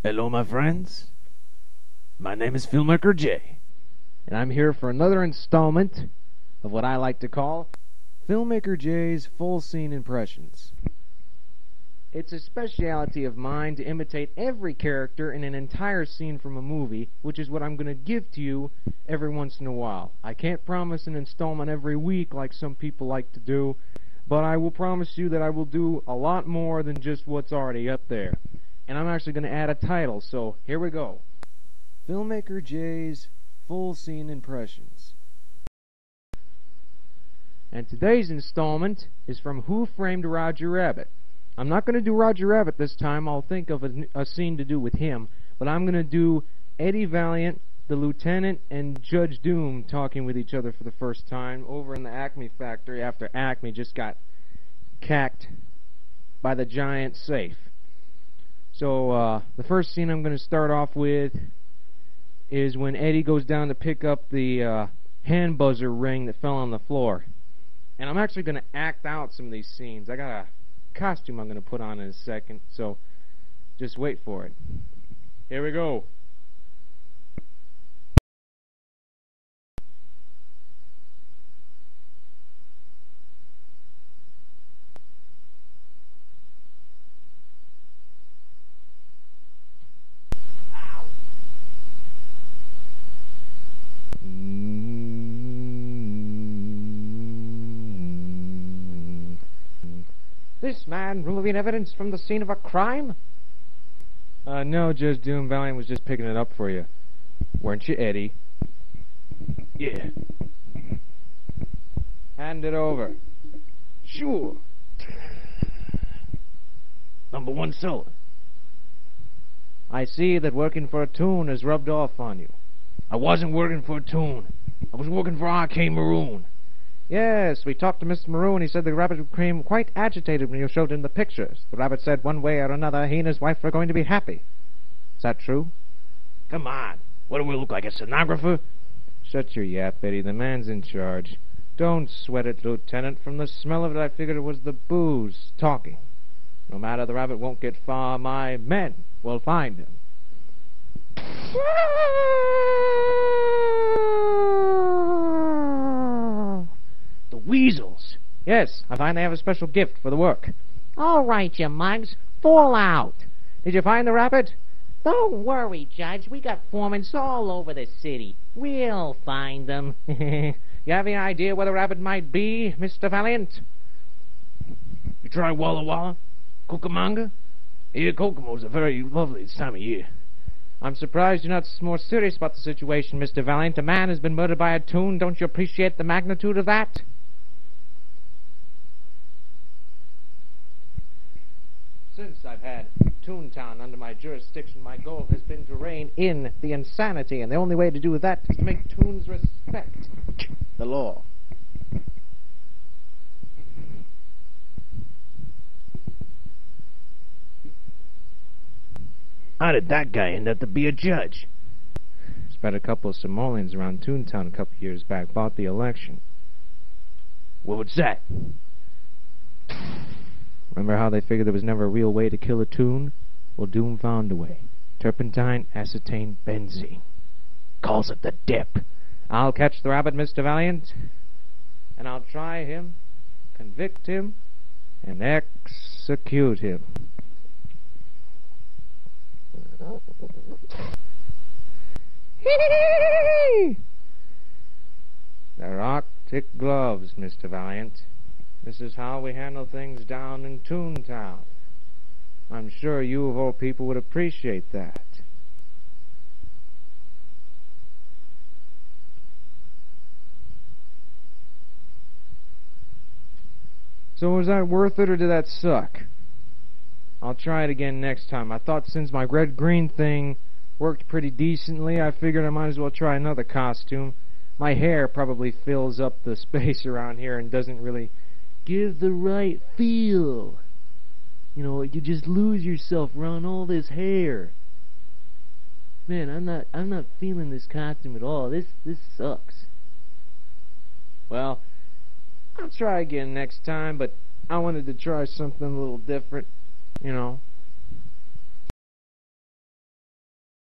Hello, my friends. My name is FilmmakerJ, and I'm here for another installment of what I like to call FilmmakerJ's Full Scene Impressions. It's a speciality of mine to imitate every character in an entire scene from a movie, which is what I'm going to give to you every once in a while. I can't promise an installment every week like some people like to do, but I will promise you that I will do a lot more than just what's already up there. And I'm actually going to add a title, so here we go. FilmmakerJ's Full Scene Impressions. And today's installment is from Who Framed Roger Rabbit. I'm not going to do Roger Rabbit this time. I'll think of a scene to do with him. But I'm going to do Eddie Valiant, the Lieutenant, and Judge Doom talking with each other for the first time over in the Acme factory after Acme just got cacked by the giant safe. So the first scene I'm going to start off with is when Eddie goes down to pick up the hand buzzer ring that fell on the floor. And I'm actually going to act out some of these scenes. I got a costume I'm going to put on in a second, so just wait for it. Here we go. This man removing evidence from the scene of a crime? No, Judge Doom, Valiant was just picking it up for you. Weren't you, Eddie? Yeah. Hand it over. Sure. #1 seller. I see that working for a tune has rubbed off on you. I wasn't working for a tune. I was working for Arcade Maroon. Yes, we talked to Mr. Maroon. He said the rabbit became quite agitated when you showed him the pictures. The rabbit said one way or another he and his wife were going to be happy. Is that true? Come on. What do we look like, a stenographer? Shut your yap, Eddie. The man's in charge. Don't sweat it, Lieutenant. From the smell of it, I figured it was the booze talking. No matter, the rabbit won't get far. My men will find him. The weasels. Yes, I find they have a special gift for the work. All right, you mugs, fall out. Did you find the rabbit? Don't worry, Judge. We got formants all over the city. We'll find them. You have any idea where the rabbit might be, Mr. Valiant? You try Walla Walla? Cucamonga? Yeah, Kokomo's are very lovely this time of year. I'm surprised you're not more serious about the situation, Mr. Valiant. A man has been murdered by a tune. Don't you appreciate the magnitude of that? Since I've had Toontown under my jurisdiction, my goal has been to rein in the insanity, and the only way to do that is to make Toons respect the law. How did that guy end up to be a judge? Spent a couple of Somalians around Toontown a couple of years back, bought the election. What was that? Remember how they figured there was never a real way to kill a tune? Well, Doom found a way. Turpentine, acetane, benzene. Calls it the dip. I'll catch the rabbit, Mr. Valiant, and I'll try him, convict him, and execute him. They're Arctic gloves, Mr. Valiant. This is how we handle things down in Toontown. I'm sure you of all people would appreciate that. So was that worth it, or did that suck? I'll try it again next time. I thought since my red-green thing worked pretty decently, I figured I might as well try another costume. My hair probably fills up the space around here and doesn't really give the right feel. You know, you just lose yourself around all this hair. Man, I'm not feeling this costume at all. This sucks. Well, I'll try again next time, but I wanted to try something a little different, you know.